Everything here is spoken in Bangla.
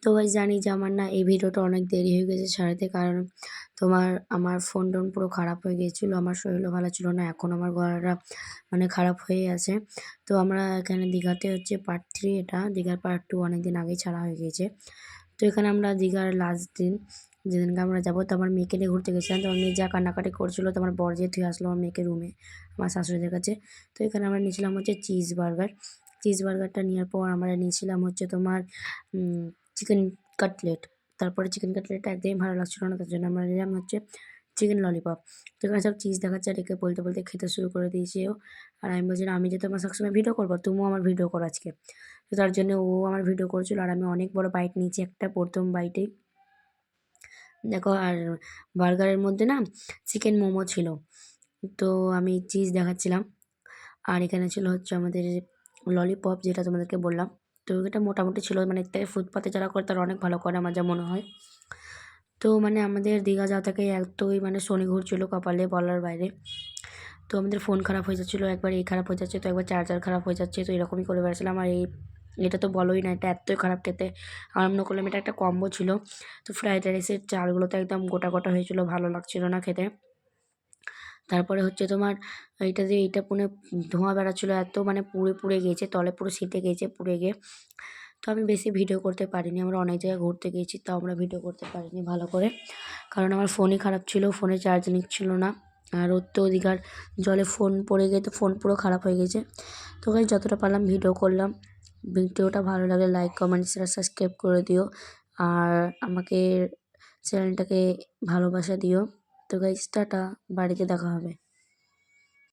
তো গাইস জানি যে আমার না এই ভিডিওটা অনেক দেরি হয়ে গেছে ছাড়তে, কারণ আমার ফোন-টোন পুরো খারাপ হয়ে গিয়েছিল। আমার শরীরও ভালো ছিল না। এখন আমার গলাটা মানে খারাপ হয়েই আছে। তো আমরা এখানে দীঘাতে হচ্ছে পার্ট 3 এটা। দীঘার পার্ট 2 অনেকদিন আগেই ছাড়া হয়ে গিয়েছে। তো এখানে আমরা দীঘার লাস্ট দিন যেদিনকে আমরা যাবো, তো আমার মেয়েকে নিয়ে ঘুরতে গেছিলাম। তো আমার মেয়ে যা কান্নাকাটি করছিল, তো আমার বর যেয়ে থুয়ে আসলো আমার মেয়েকে রুমে, আমার শাশুড়িদের কাছে। তো এখানে আমরা নিয়েছিলাম হচ্ছে চিজ বার্গার। চিজ বার্গারটা নেওয়ার পর আমরা নিয়েছিলাম হচ্ছে তোমার চিকেন কাটলেট। তারপরে চিকেন কাটলেটটা একদমই ভালো লাগছিল না, তার জন্য আমরা নিলাম হচ্ছে চিকেন ললিপপ। তো এখানে সব চিজ দেখাচ্ছে আর একে বলতে, বলতে খেতে শুরু করে দিয়েছে ও। আর আমি বলছিলাম, আমি যে তোমার সবসময় ভিডিও করবো, তুমিও আমার ভিডিও করো আজকে। তো তার জন্য ও আমার ভিডিও করছিল আর আমি অনেক বড় বাইট নিয়েছি একটা, প্রথম বাইটেই। দেখো, আর বার্গারের মধ্যে না চিকেন মোমো ছিল। তো আমি চিজ দেখাচ্ছিলাম। আর এখানে ছিল হচ্ছে আমাদের ললিপপ, যেটা তোমাদেরকে বললাম। তো এটা মোটামুটি ছিল, মানে এর থেকে ফুটপাতে যারা করে তারা অনেক ভালো করে আমার যা মনে হয়। তো মানে আমাদের দীঘা যাওয়া থেকে এতই মানে শনি ঘুরছিল কপালে বলার বাইরে। তো আমাদের ফোন খারাপ হয়ে যাচ্ছিলো, একবার এই খারাপ হয়ে যাচ্ছে, তো একবার চার্জার খারাপ হয়ে যাচ্ছে, তো এরকমই করে বেড়াচ্ছিলাম। আর এটা তো বলোই না, এটা এতই খারাপ খেতে। আর মনে করলাম এটা একটা কম্বো ছিল। তো ফ্রাইড রাইসের চালগুলো তো একদম গোটা গোটা হয়েছিল, ভালো লাগছিল না খেতে। তারপরে হচ্ছে তোমার এইটা পুনে ধোঁয়া বেড়াচ্ছিলো, এত মানে পুড়ে পুড়ে গিয়েছে, তলে পুরো শীতে গিয়েছে পুড়ে গিয়ে। তো আমি বেশি ভিডিও করতে পারিনি। আমরা অনেক জায়গায় ঘুরতে গিয়েছি, তাও আমরা ভিডিও করতে পারিনি ভালো করে, কারণ আমার ফোনই খারাপ ছিল, ফোনে চার্জ নিচ্ছিল না। আর ওর তো দীঘার জলে ফোন পড়ে গিয়ে তো ফোন পুরো খারাপ হয়ে গেছে। তো গাইস যতটা পারলাম ভিডিও করলাম। ভিডিওটা ভালো লাগলে লাইক, কমেন্ট, শেয়ার, সাবস্ক্রাইব করে দিও। আর আমাকে চ্যানেলটাকে ভালোবাসা দিও। তো গাইস টাটা, বাড়িতে দেখা হবে।